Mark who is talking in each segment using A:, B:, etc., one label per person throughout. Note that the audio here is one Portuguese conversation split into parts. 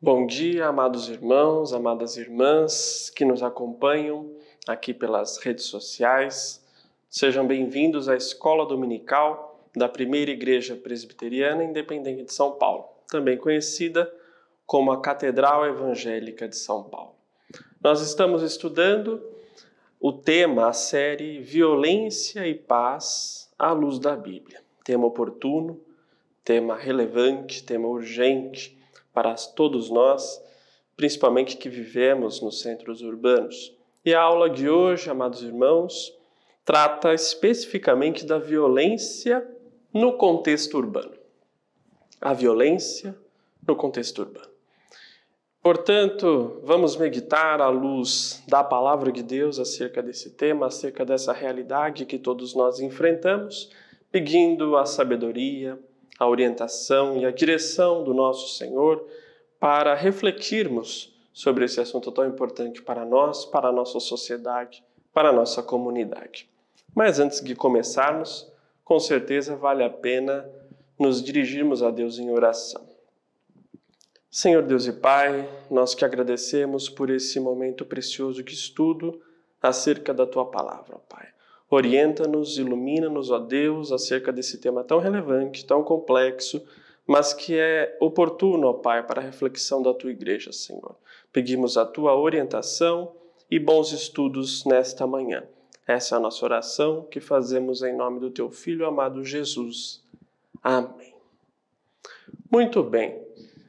A: Bom dia, amados irmãos, amadas irmãs que nos acompanham aqui pelas redes sociais. Sejam bem-vindos à Escola Dominical da Primeira Igreja Presbiteriana Independente de São Paulo, também conhecida como a Catedral Evangélica de São Paulo. Nós estamos estudando o tema, a série Violência e Paz à Luz da Bíblia. Tema oportuno, tema relevante, tema urgente para todos nós, principalmente que vivemos nos centros urbanos. E a aula de hoje, amados irmãos, trata especificamente da violência no contexto urbano. A violência no contexto urbano. Portanto, vamos meditar à luz da Palavra de Deus acerca desse tema, acerca dessa realidade que todos nós enfrentamos, pedindo a sabedoria, a orientação e a direção do nosso Senhor para refletirmos sobre esse assunto tão importante para nós, para a nossa sociedade, para a nossa comunidade. Mas antes de começarmos, com certeza vale a pena nos dirigirmos a Deus em oração. Senhor Deus e Pai, nós te agradecemos por esse momento precioso de estudo acerca da Tua Palavra, Pai. Orienta-nos, ilumina-nos, ó Deus, acerca desse tema tão relevante, tão complexo, mas que é oportuno, ó Pai, para a reflexão da Tua Igreja, Senhor. Pedimos a Tua orientação e bons estudos nesta manhã. Essa é a nossa oração que fazemos em nome do Teu Filho amado Jesus. Amém. Muito bem.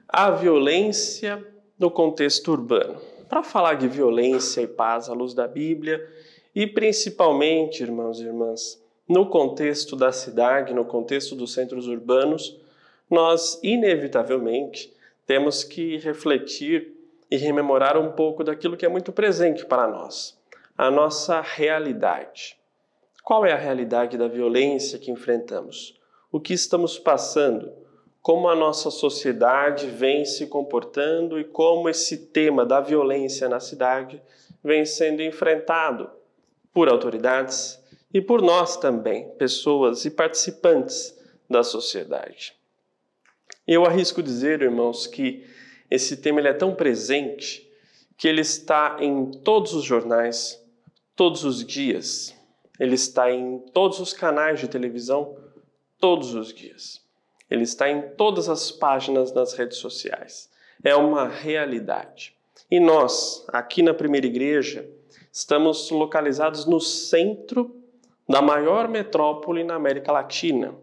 A: A violência no contexto urbano. Para falar de violência e paz à luz da Bíblia, e principalmente, irmãos e irmãs, no contexto da cidade, no contexto dos centros urbanos, nós, inevitavelmente, temos que refletir e rememorar um pouco daquilo que é muito presente para nós, a nossa realidade. Qual é a realidade da violência que enfrentamos? O que estamos passando? Como a nossa sociedade vem se comportando e como esse tema da violência na cidade vem sendo enfrentado por autoridades e por nós também, pessoas e participantes da sociedade. Eu arrisco dizer, irmãos, que esse tema ele é tão presente que ele está em todos os jornais, todos os dias. Ele está em todos os canais de televisão, todos os dias. Ele está em todas as páginas das redes sociais. É uma realidade. E nós, aqui na Primeira Igreja, estamos localizados no centro da maior metrópole na América Latina,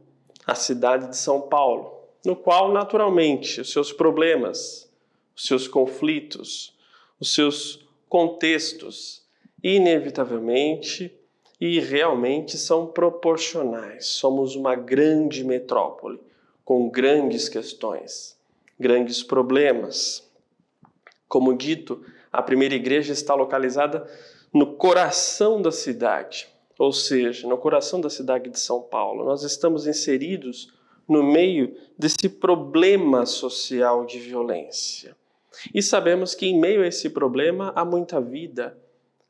A: a cidade de São Paulo, no qual, naturalmente, os seus problemas, os seus conflitos, os seus contextos, inevitavelmente e realmente são proporcionais. Somos uma grande metrópole, com grandes questões, grandes problemas. Como dito, a Primeira Igreja está localizada no coração da cidade, ou seja, no coração da cidade de São Paulo. Nós estamos inseridos no meio desse problema social de violência. E sabemos que em meio a esse problema há muita vida,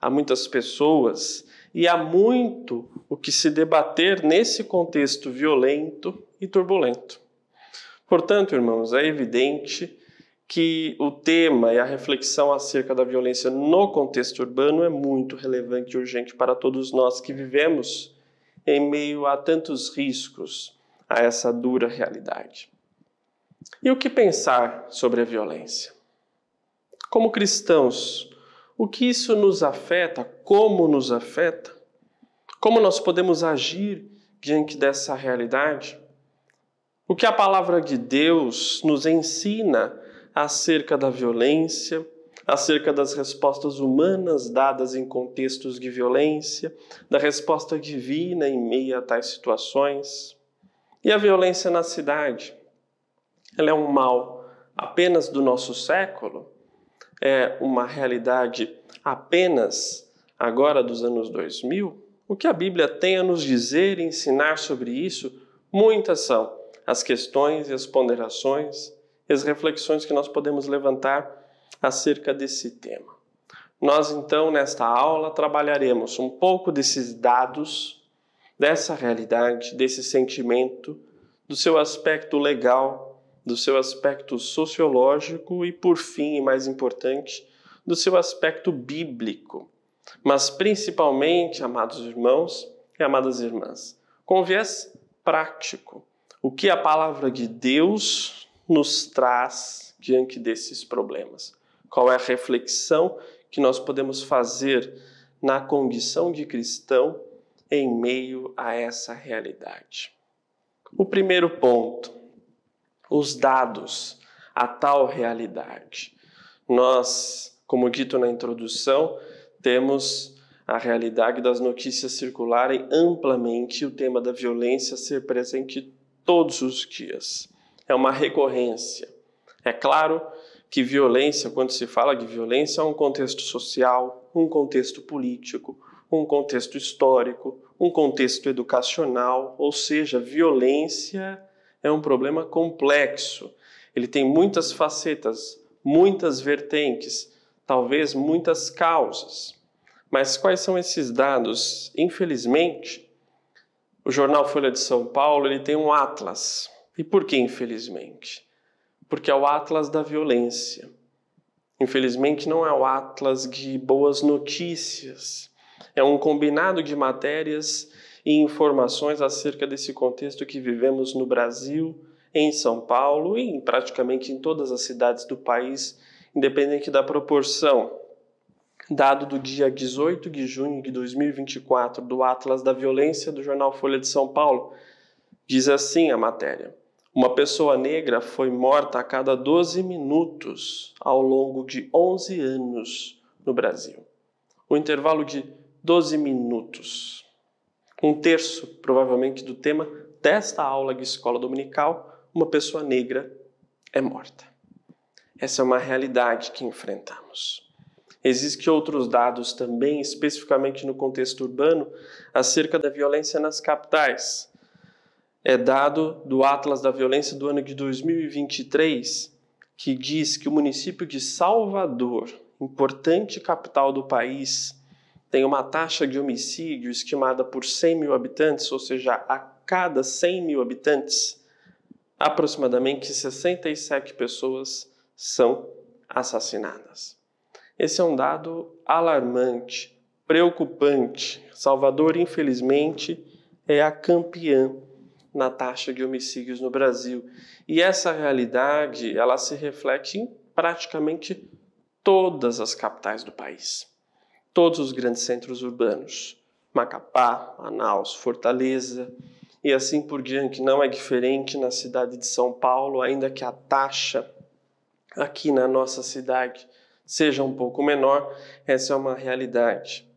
A: há muitas pessoas e há muito o que se debater nesse contexto violento e turbulento. Portanto, irmãos, é evidente que o tema e a reflexão acerca da violência no contexto urbano é muito relevante e urgente para todos nós que vivemos em meio a tantos riscos, a essa dura realidade. E o que pensar sobre a violência? Como cristãos, o que isso nos afeta? Como nos afeta? Como nós podemos agir diante dessa realidade? O que a palavra de Deus nos ensina acerca da violência, acerca das respostas humanas dadas em contextos de violência, da resposta divina em meio a tais situações? E a violência na cidade? Ela é um mal apenas do nosso século? É uma realidade apenas agora dos anos 2000? O que a Bíblia tem a nos dizer e ensinar sobre isso? Muitas são as questões e as ponderações e as reflexões que nós podemos levantar acerca desse tema. Nós, então, nesta aula, trabalharemos um pouco desses dados, dessa realidade, desse sentimento, do seu aspecto legal, do seu aspecto sociológico e, por fim, e mais importante, do seu aspecto bíblico. Mas, principalmente, amados irmãos e amadas irmãs, com viés prático. O que a palavra de Deus nos traz diante desses problemas? Qual é a reflexão que nós podemos fazer na condição de cristão em meio a essa realidade? O primeiro ponto, os dados, a tal realidade. Nós, como dito na introdução, temos a realidade das notícias circularem amplamente e o tema da violência ser presente todos os dias. É uma recorrência. É claro que violência, quando se fala de violência, é um contexto social, um contexto político, um contexto histórico, um contexto educacional, ou seja, violência é um problema complexo. Ele tem muitas facetas, muitas vertentes, talvez muitas causas. Mas quais são esses dados? Infelizmente, o jornal Folha de São Paulo ele tem um atlas. E por que infelizmente? Porque é o atlas da violência. Infelizmente não é o atlas de boas notícias. É um combinado de matérias e informações acerca desse contexto que vivemos no Brasil, em São Paulo e praticamente em todas as cidades do país, independente da proporção. Dado do dia 18 de junho de 2024 do Atlas da Violência do jornal Folha de São Paulo, diz assim a matéria: uma pessoa negra foi morta a cada 12 minutos ao longo de 11 anos no Brasil. O intervalo de 12 minutos. Um terço, provavelmente, do tema desta aula de escola dominical, uma pessoa negra é morta. Essa é uma realidade que enfrentamos. Existem outros dados também, especificamente no contexto urbano, acerca da violência nas capitais. É dado do Atlas da Violência do ano de 2023, que diz que o município de Salvador, importante capital do país, tem uma taxa de homicídio estimada por 100 mil habitantes, ou seja, a cada 100 mil habitantes, aproximadamente 67 pessoas são assassinadas. Esse é um dado alarmante, preocupante. Salvador, infelizmente, é a campeã na taxa de homicídios no Brasil. E essa realidade, ela se reflete em praticamente todas as capitais do país. Todos os grandes centros urbanos. Macapá, Manaus, Fortaleza e assim por diante. Não é diferente na cidade de São Paulo, ainda que a taxa aqui na nossa cidade seja um pouco menor, essa é uma realidade.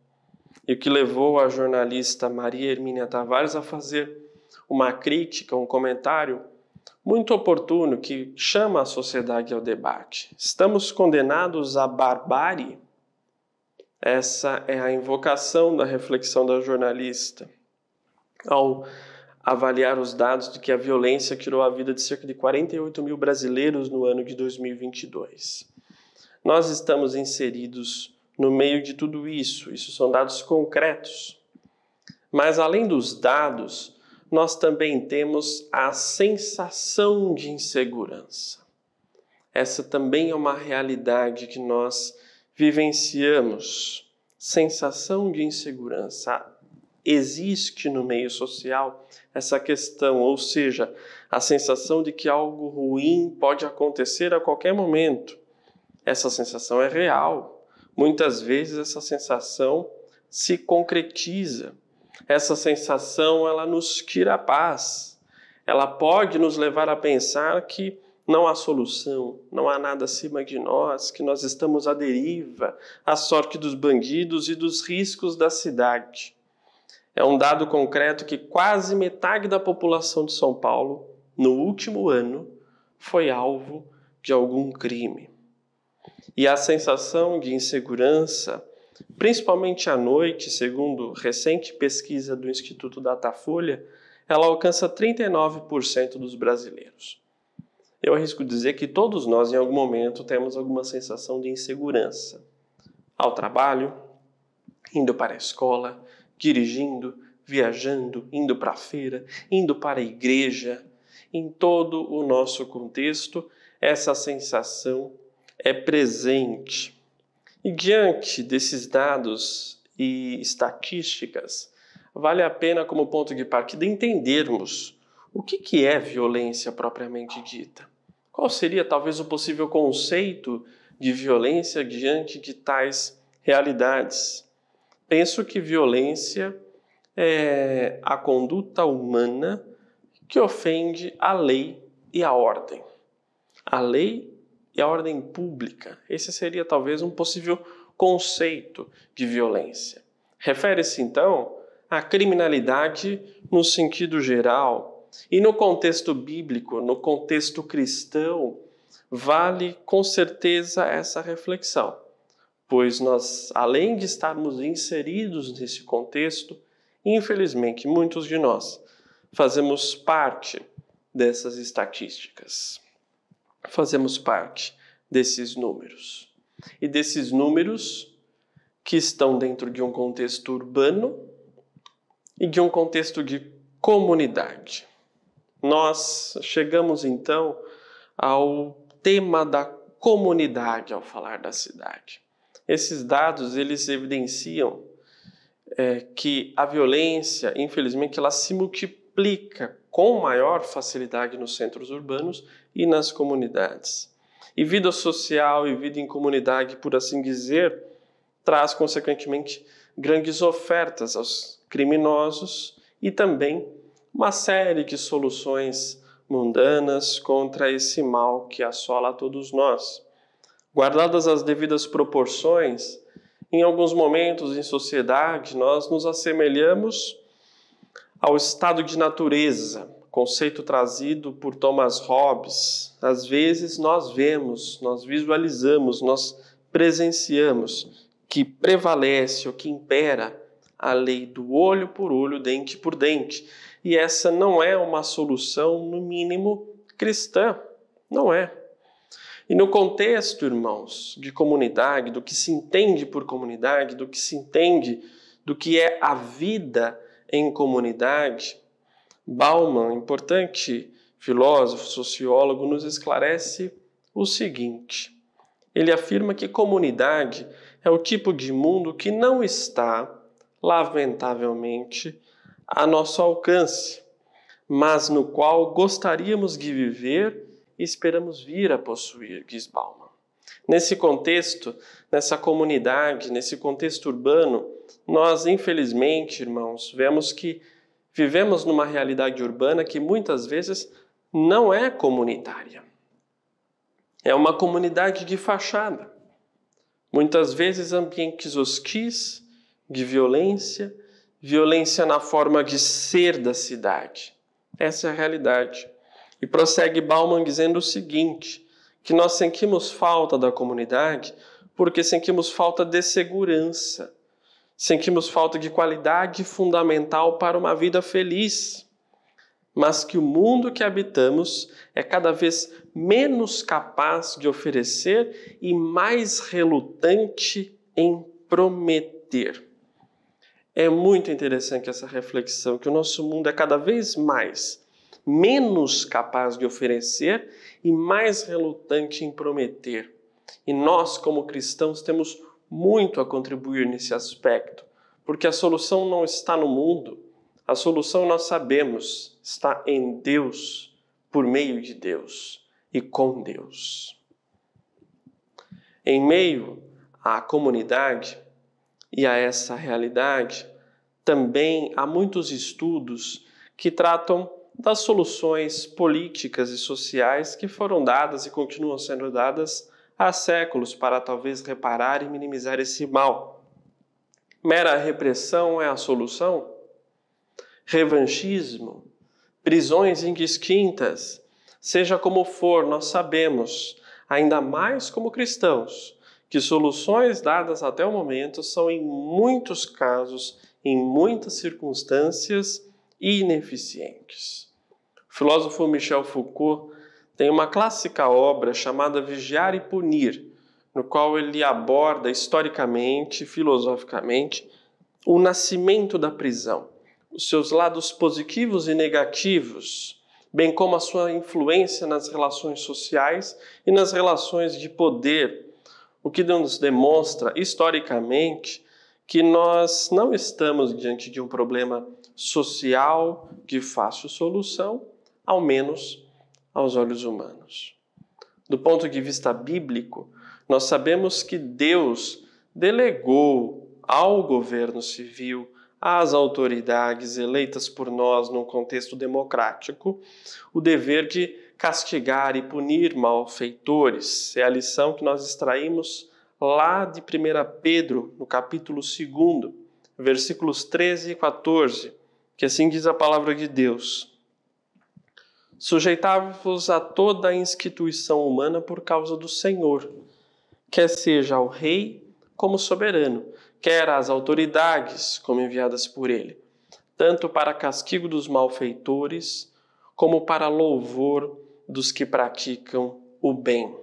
A: E o que levou a jornalista Maria Hermínia Tavares a fazer uma crítica, um comentário muito oportuno que chama a sociedade ao debate. Estamos condenados à barbárie? Essa é a invocação da reflexão da jornalista ao avaliar os dados de que a violência tirou a vida de cerca de 48 mil brasileiros no ano de 2022. Nós estamos inseridos no meio de tudo isso. Isso são dados concretos. Mas, além dos dados, nós também temos a sensação de insegurança. Essa também é uma realidade que nós vivenciamos. Sensação de insegurança. Existe no meio social essa questão, ou seja, a sensação de que algo ruim pode acontecer a qualquer momento. Essa sensação é real. Muitas vezes essa sensação se concretiza. Essa sensação, ela nos tira a paz. Ela pode nos levar a pensar que não há solução, não há nada acima de nós, que nós estamos à deriva, à sorte dos bandidos e dos riscos da cidade. É um dado concreto que quase metade da população de São Paulo, no último ano, foi alvo de algum crime. E a sensação de insegurança, principalmente à noite, segundo recente pesquisa do Instituto Datafolha, ela alcança 39% dos brasileiros. eu arrisco dizer que todos nós, em algum momento, temos alguma sensação de insegurança. Ao trabalho, indo para a escola, dirigindo, viajando, indo para a feira, indo para a igreja. Em todo o nosso contexto, essa sensação é presente. E diante desses dados e estatísticas, vale a pena, como ponto de partida, entendermos o que é violência propriamente dita. Qual seria talvez o possível conceito de violência diante de tais realidades? Penso que violência é a conduta humana que ofende a lei e a ordem. A lei e a ordem pública. Esse seria talvez um possível conceito de violência. Refere-se então à criminalidade no sentido geral. E no contexto bíblico, no contexto cristão, vale com certeza essa reflexão. Pois nós, além de estarmos inseridos nesse contexto, infelizmente, muitos de nós fazemos parte dessas estatísticas. Fazemos parte desses números. E desses números que estão dentro de um contexto urbano e de um contexto de comunidade. Nós chegamos então ao tema da comunidade ao falar da cidade. Esses dados, eles evidenciam que a violência, infelizmente, ela se multiplica com maior facilidade nos centros urbanos e nas comunidades. E vida social e vida em comunidade, por assim dizer, traz, consequentemente, grandes ofertas aos criminosos e também uma série de soluções mundanas contra esse mal que assola a todos nós. Guardadas as devidas proporções, em alguns momentos em sociedade, nós nos assemelhamos ao estado de natureza, conceito trazido por Thomas Hobbes. Às vezes nós vemos, nós visualizamos, nós presenciamos que prevalece ou que impera a lei do olho por olho, dente por dente. E essa não é uma solução, no mínimo, cristã. Não é. E no contexto, irmãos, de comunidade, do que se entende por comunidade, do que se entende do que é a vida em comunidade, Bauman, importante filósofo, sociólogo, nos esclarece o seguinte. Ele afirma que comunidade é o tipo de mundo que não está, lamentavelmente, a nosso alcance, mas no qual gostaríamos de viver e esperamos vir a possuir, diz Bauman. Nesse contexto, nessa comunidade, nesse contexto urbano, nós, infelizmente, irmãos, vemos que vivemos numa realidade urbana que muitas vezes não é comunitária. É uma comunidade de fachada. Muitas vezes ambientes hostis, de violência, violência na forma de ser da cidade. Essa é a realidade. E prossegue Bauman dizendo o seguinte, que nós sentimos falta da comunidade porque sentimos falta de segurança, sentimos falta de qualidade fundamental para uma vida feliz, mas que o mundo que habitamos é cada vez menos capaz de oferecer e mais relutante em prometer. É muito interessante essa reflexão, que o nosso mundo é cada vez menos capaz de oferecer e mais relutante em prometer. E nós, como cristãos, temos muito a contribuir nesse aspecto, porque a solução não está no mundo, a solução nós sabemos, está em Deus, por meio de Deus e com Deus. Em meio à comunidade e a essa realidade, também há muitos estudos que tratam das soluções políticas e sociais que foram dadas e continuam sendo dadas há séculos para talvez reparar e minimizar esse mal. Mera repressão é a solução? Revanchismo? Prisões indistintas? Seja como for, nós sabemos, ainda mais como cristãos, que soluções dadas até o momento são, em muitos casos, em muitas circunstâncias, ineficientes. O filósofo Michel Foucault tem uma clássica obra chamada Vigiar e Punir, no qual ele aborda historicamente, filosoficamente, o nascimento da prisão, os seus lados positivos e negativos, bem como a sua influência nas relações sociais e nas relações de poder, o que nos demonstra historicamente que nós não estamos diante de um problema social de fácil solução, ao menos aos olhos humanos. Do ponto de vista bíblico, nós sabemos que Deus delegou ao governo civil, às autoridades eleitas por nós num contexto democrático, o dever de castigar e punir malfeitores. É a lição que nós extraímos lá de 1 Pedro, no capítulo 2, versículos 13 e 14, que assim diz a palavra de Deus: Sujeitai-vos a toda a instituição humana por causa do Senhor, quer seja ao rei como soberano, quer às autoridades como enviadas por ele, tanto para castigo dos malfeitores, como para louvor dos que praticam o bem.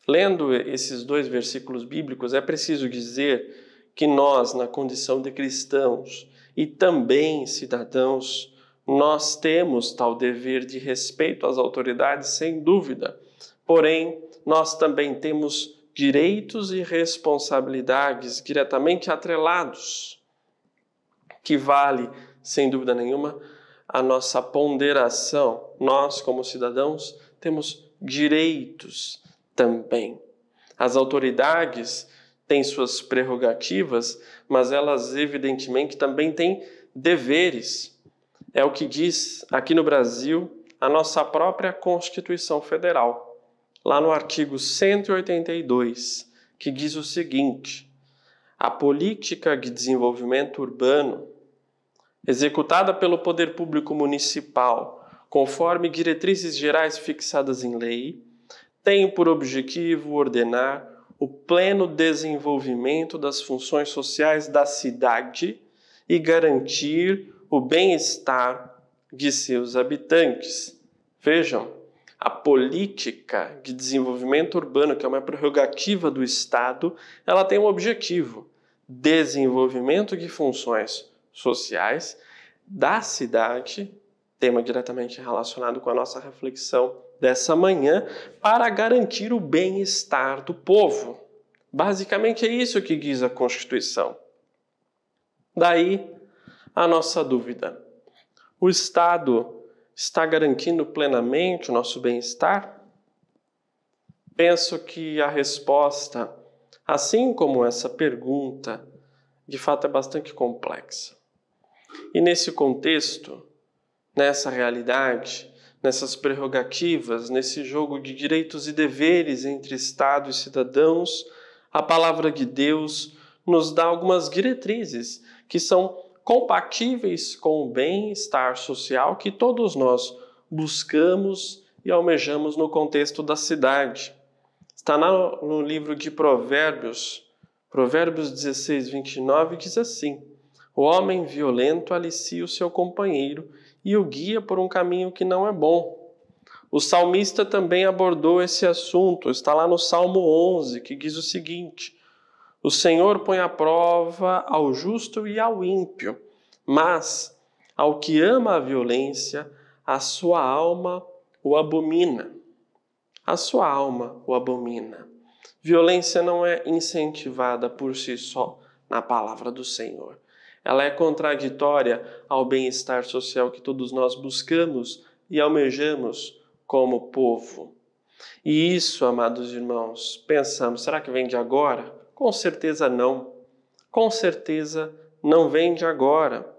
A: Lendo esses dois versículos bíblicos, é preciso dizer que nós, na condição de cristãos e também cidadãos, nós temos tal dever de respeito às autoridades, sem dúvida. Porém, nós também temos direitos e responsabilidades diretamente atrelados, que vale, sem dúvida nenhuma, a nossa ponderação. Nós, como cidadãos, temos direitos também. As autoridades têm suas prerrogativas, mas elas evidentemente também têm deveres. É o que diz aqui no Brasil a nossa própria Constituição Federal, lá no artigo 182, que diz o seguinte: a política de desenvolvimento urbano, executada pelo poder público municipal, conforme diretrizes gerais fixadas em lei, tem por objetivo ordenar o pleno desenvolvimento das funções sociais da cidade e garantir o bem-estar de seus habitantes. Vejam, a política de desenvolvimento urbano, que é uma prerrogativa do Estado, ela tem um objetivo: desenvolvimento de funções sociais da cidade, tema diretamente relacionado com a nossa reflexão dessa manhã, para garantir o bem-estar do povo. Basicamente é isso que diz a Constituição. Daí a nossa dúvida: o Estado está garantindo plenamente o nosso bem-estar? Penso que a resposta, assim como essa pergunta, de fato é bastante complexa. E nesse contexto, nessa realidade, nessas prerrogativas, nesse jogo de direitos e deveres entre Estado e cidadãos, a palavra de Deus nos dá algumas diretrizes que são compatíveis com o bem-estar social que todos nós buscamos e almejamos no contexto da cidade. Está no livro de Provérbios 16, 29, diz assim: o homem violento alicia o seu companheiro e o guia por um caminho que não é bom. O salmista também abordou esse assunto, está lá no Salmo 11, que diz o seguinte: o Senhor põe à prova ao justo e ao ímpio, mas ao que ama a violência, a sua alma o abomina. A sua alma o abomina. Violência não é incentivada por si só na palavra do Senhor. Ela é contraditória ao bem-estar social que todos nós buscamos e almejamos como povo. E isso, amados irmãos, pensamos, será que vem de agora? Com certeza não. Com certeza não vem de agora.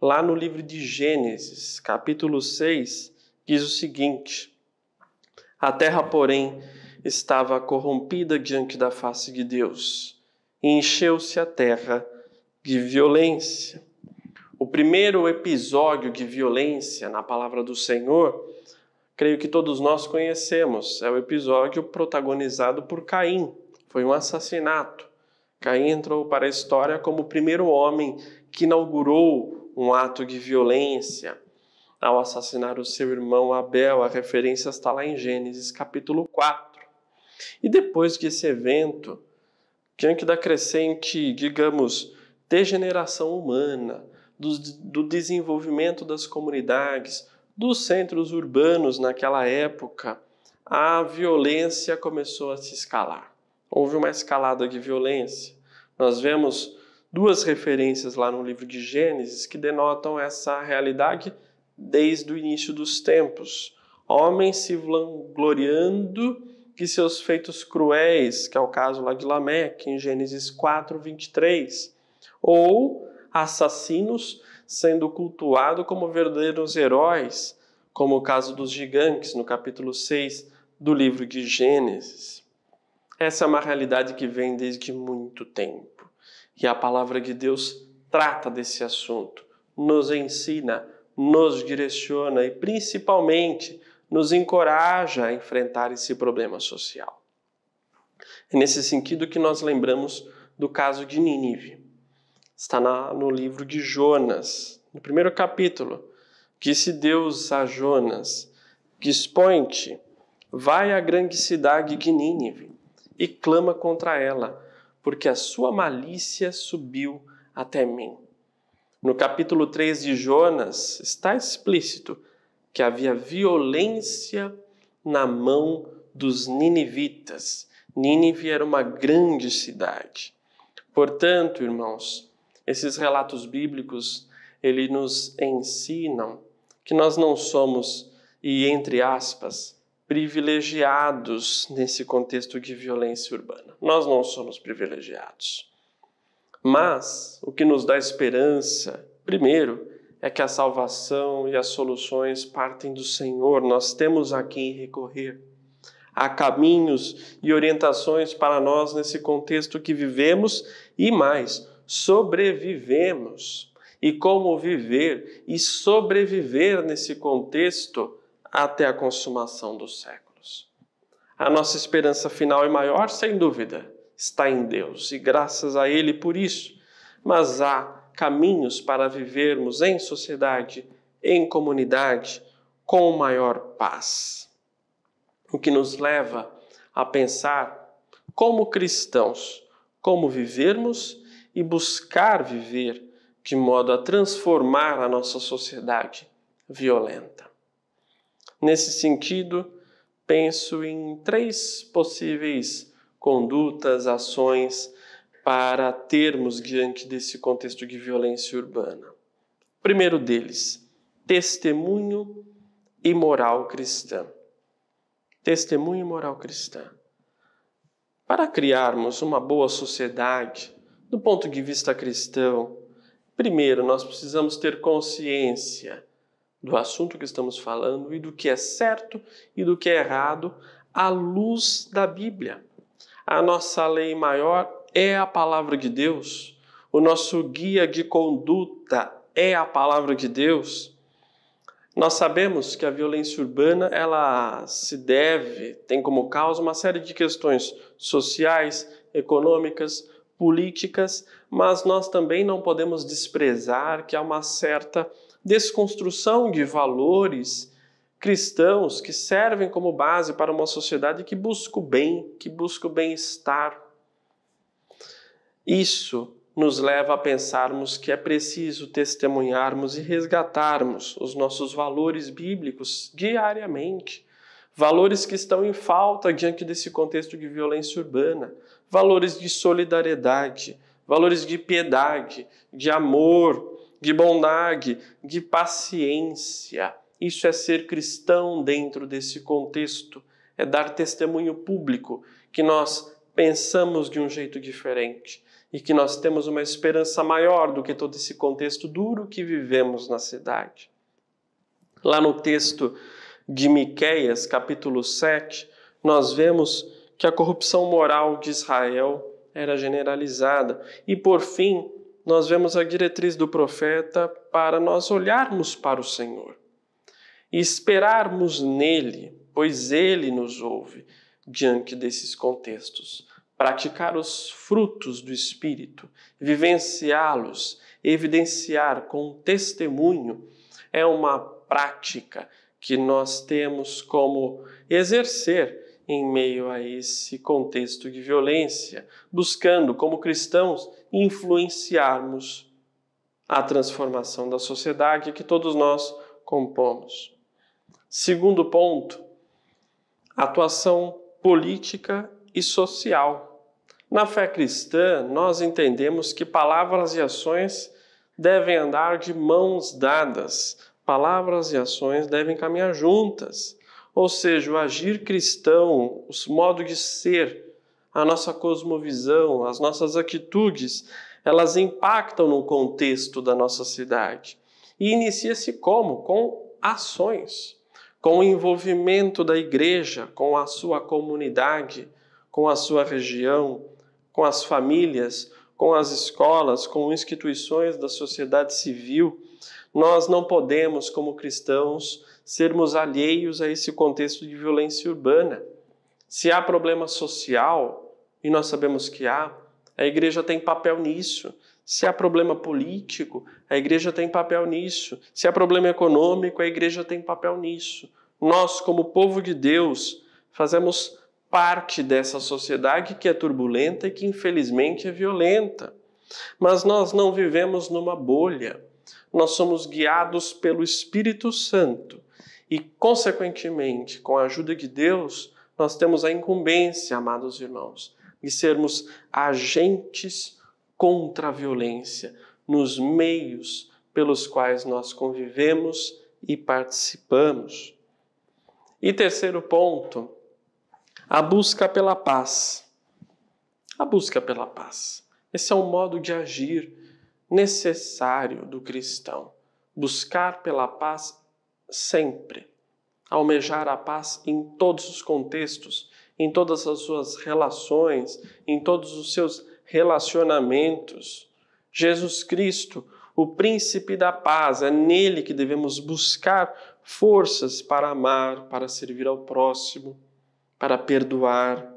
A: Lá no livro de Gênesis, capítulo 6, diz o seguinte: a terra, porém, estava corrompida diante da face de Deus, e encheu-se a terra de violência. O primeiro episódio de violência na palavra do Senhor, creio que todos nós conhecemos, é o episódio protagonizado por Caim. Foi um assassinato. Caim entrou para a história como o primeiro homem que inaugurou um ato de violência. ao assassinar o seu irmão Abel. A referência está lá em Gênesis capítulo 4. E depois desse evento, diante da crescente, digamos, degeneração humana, do desenvolvimento das comunidades, dos centros urbanos naquela época, a violência começou a se escalar. Houve uma escalada de violência. Nós vemos duas referências lá no livro de Gênesis que denotam essa realidade desde o início dos tempos. Homens se vangloriando de seus feitos cruéis, que é o caso lá de Lameque, em Gênesis 4, 23. Ou assassinos sendo cultuados como verdadeiros heróis, como o caso dos gigantes, no capítulo 6 do livro de Gênesis. Essa é uma realidade que vem desde muito tempo. E a palavra de Deus trata desse assunto, nos ensina, nos direciona e, principalmente, nos encoraja a enfrentar esse problema social. É nesse sentido que nós lembramos do caso de Nínive. Está no livro de Jonas, no primeiro capítulo. Disse Deus a Jonas: dispõe-te, vai à grande cidade de Nínive e clama contra ela, porque a sua malícia subiu até mim. No capítulo 3 de Jonas está explícito que havia violência na mão dos ninivitas. Nínive era uma grande cidade. Portanto, irmãos, esses relatos bíblicos, eles nos ensinam que nós não somos, e entre aspas, privilegiados nesse contexto de violência urbana. Nós não somos privilegiados. Mas o que nos dá esperança, primeiro, é que a salvação e as soluções partem do Senhor. Nós temos a quem recorrer. Há caminhos e orientações para nós nesse contexto que vivemos e mais, sobrevivemos. E como viver e sobreviver nesse contexto até a consumação dos séculos. A nossa esperança final e maior, sem dúvida, está em Deus e graças a Ele por isso. Mas há caminhos para vivermos em sociedade, em comunidade, com maior paz. O que nos leva a pensar como cristãos, como vivermos e buscar viver de modo a transformar a nossa sociedade violenta. Nesse sentido, penso em 3 possíveis condutas, ações para termos diante desse contexto de violência urbana. O primeiro deles, testemunho e moral cristã. Testemunho e moral cristã. Para criarmos uma boa sociedade, do ponto de vista cristão, primeiro nós precisamos ter consciência do assunto que estamos falando e do que é certo e do que é errado à luz da Bíblia. A nossa lei maior é a palavra de Deus. O nosso guia de conduta é a palavra de Deus. Nós sabemos que a violência urbana, ela tem como causa uma série de questões sociais, econômicas, políticas, mas nós também não podemos desprezar que há uma certa desconstrução de valores cristãos que servem como base para uma sociedade que busca o bem, que busca o bem-estar. Isso nos leva a pensarmos que é preciso testemunharmos e resgatarmos os nossos valores bíblicos diariamente. Valores que estão em falta diante desse contexto de violência urbana. Valores de solidariedade, valores de piedade, de amor, de bondade, de paciência. Isso é ser cristão dentro desse contexto. É dar testemunho público que nós pensamos de um jeito diferente e que nós temos uma esperança maior do que todo esse contexto duro que vivemos na cidade. Lá no texto de Miqueias, capítulo 7, nós vemos que a corrupção moral de Israel era generalizada. E, por fim, nós vemos a diretriz do profeta para nós olharmos para o Senhor e esperarmos nele, pois ele nos ouve diante desses contextos. Praticar os frutos do Espírito, vivenciá-los, evidenciar com testemunho, é uma prática que nós temos como exercer em meio a esse contexto de violência, buscando, como cristãos, influenciarmos a transformação da sociedade que todos nós compomos. Segundo ponto, atuação política e social. Na fé cristã, nós entendemos que palavras e ações devem andar de mãos dadas. Palavras e ações devem caminhar juntas. Ou seja, o agir cristão, o modo de ser, a nossa cosmovisão, as nossas atitudes, elas impactam no contexto da nossa cidade. E inicia-se como? Com ações, com o envolvimento da igreja, com a sua comunidade, com a sua região, com as famílias, com as escolas, com instituições da sociedade civil. Nós não podemos, como cristãos, sermos alheios a esse contexto de violência urbana. Se há problema social, e nós sabemos que há, a igreja tem papel nisso. Se há problema político, a igreja tem papel nisso. Se há problema econômico, a igreja tem papel nisso. Nós, como povo de Deus, fazemos parte dessa sociedade que é turbulenta e que infelizmente é violenta. Mas nós não vivemos numa bolha. Nós somos guiados pelo Espírito Santo e, consequentemente, com a ajuda de Deus, nós temos a incumbência, amados irmãos, de sermos agentes contra a violência nos meios pelos quais nós convivemos e participamos. E terceiro ponto, a busca pela paz. A busca pela paz. Esse é um modo de agir necessário do cristão. Buscar pela paz sempre. Almejar a paz em todos os contextos, em todas as suas relações, em todos os seus relacionamentos. Jesus Cristo, o príncipe da paz, é nele que devemos buscar forças para amar, para servir ao próximo, para perdoar,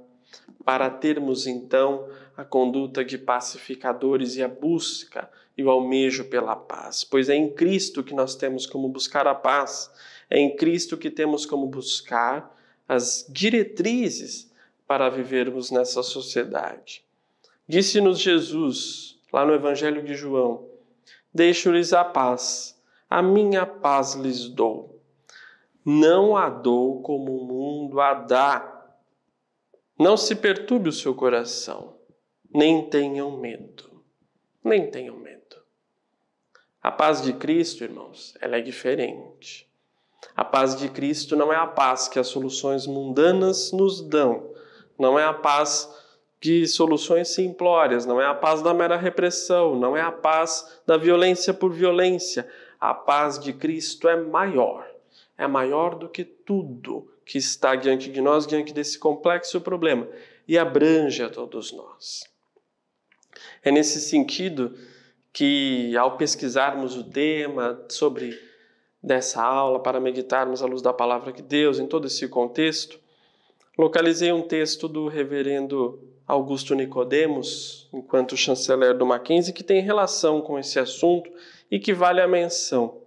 A: para termos então a conduta de pacificadores e a busca e o almejo pela paz. Pois é em Cristo que nós temos como buscar a paz, é em Cristo que temos como buscar as diretrizes para vivermos nessa sociedade. Disse-nos Jesus, lá no Evangelho de João, deixo-lhes a paz, a minha paz lhes dou. Não a dou como o mundo a dá. Não se perturbe o seu coração, nem tenham medo. Nem tenham medo. A paz de Cristo, irmãos, ela é diferente. A paz de Cristo não é a paz que as soluções mundanas nos dão. Não é a paz de soluções simplórias, não é a paz da mera repressão, não é a paz da violência por violência. A paz de Cristo é maior do que tudo que está diante de nós, diante desse complexo problema, e abrange a todos nós. É nesse sentido que, ao pesquisarmos o tema sobre dessa aula, para meditarmos à luz da Palavra de Deus, em todo esse contexto, localizei um texto do reverendo Augusto Nicodemos, enquanto chanceler do Mackenzie, que tem relação com esse assunto e que vale a menção.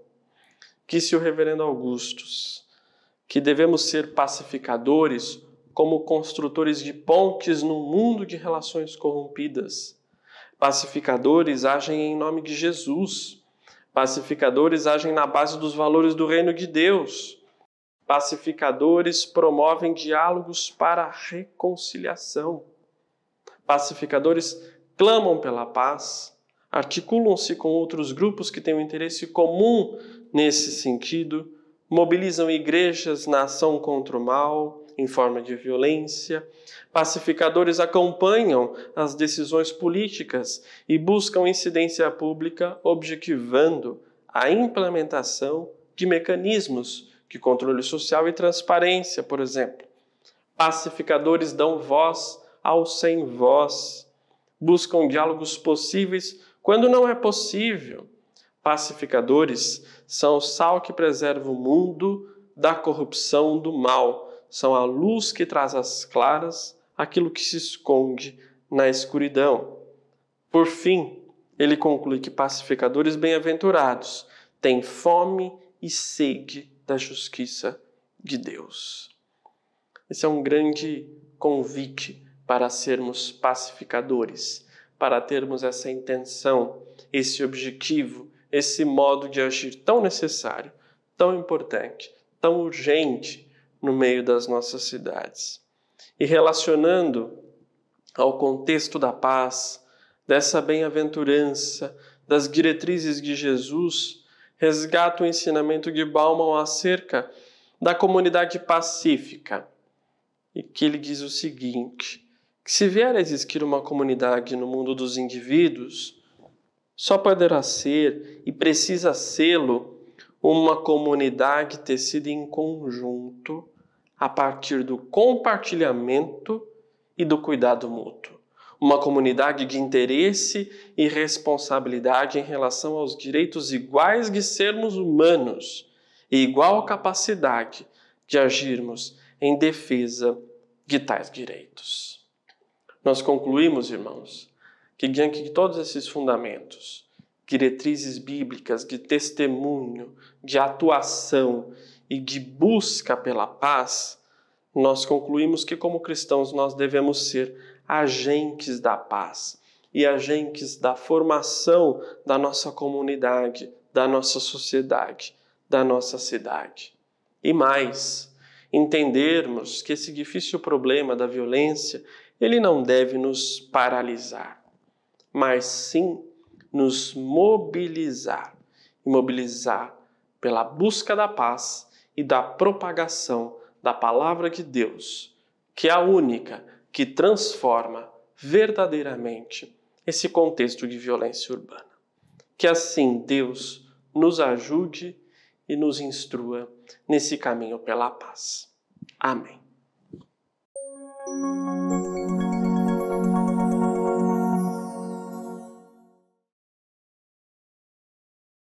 A: Disse o reverendo Augustus que devemos ser pacificadores como construtores de pontes num mundo de relações corrompidas. Pacificadores agem em nome de Jesus. Pacificadores agem na base dos valores do reino de Deus. Pacificadores promovem diálogos para a reconciliação. Pacificadores clamam pela paz, articulam-se com outros grupos que têm um interesse comum nesse sentido, mobilizam igrejas na ação contra o mal, em forma de violência. Pacificadores acompanham as decisões políticas e buscam incidência pública, objetivando a implementação de mecanismos de controle social e transparência, por exemplo. Pacificadores dão voz aos sem voz, buscam diálogos possíveis quando não é possível. Pacificadores são o sal que preserva o mundo da corrupção, do mal. São a luz que traz às claras aquilo que se esconde na escuridão. Por fim, ele conclui que pacificadores bem-aventurados têm fome e sede da justiça de Deus. Esse é um grande convite para sermos pacificadores, para termos essa intenção, esse objetivo, esse modo de agir tão necessário, tão importante, tão urgente no meio das nossas cidades. E relacionando ao contexto da paz, dessa bem-aventurança, das diretrizes de Jesus, resgata o ensinamento de Bauman acerca da comunidade pacífica, e que ele diz o seguinte, que se vier a existir uma comunidade no mundo dos indivíduos, só poderá ser e precisa sê-lo uma comunidade tecida em conjunto a partir do compartilhamento e do cuidado mútuo. Uma comunidade de interesse e responsabilidade em relação aos direitos iguais de sermos humanos e igual capacidade de agirmos em defesa de tais direitos. Nós concluímos, irmãos, que diante de todos esses fundamentos, diretrizes bíblicas de testemunho, de atuação e de busca pela paz, nós concluímos que como cristãos nós devemos ser agentes da paz e agentes da formação da nossa comunidade, da nossa sociedade, da nossa cidade. E mais, entendermos que esse difícil problema da violência, ele não deve nos paralisar, mas sim nos mobilizar. E mobilizar pela busca da paz e da propagação da palavra de Deus, que é a única que transforma verdadeiramente esse contexto de violência urbana. Que assim Deus nos ajude e nos instrua nesse caminho pela paz. Amém.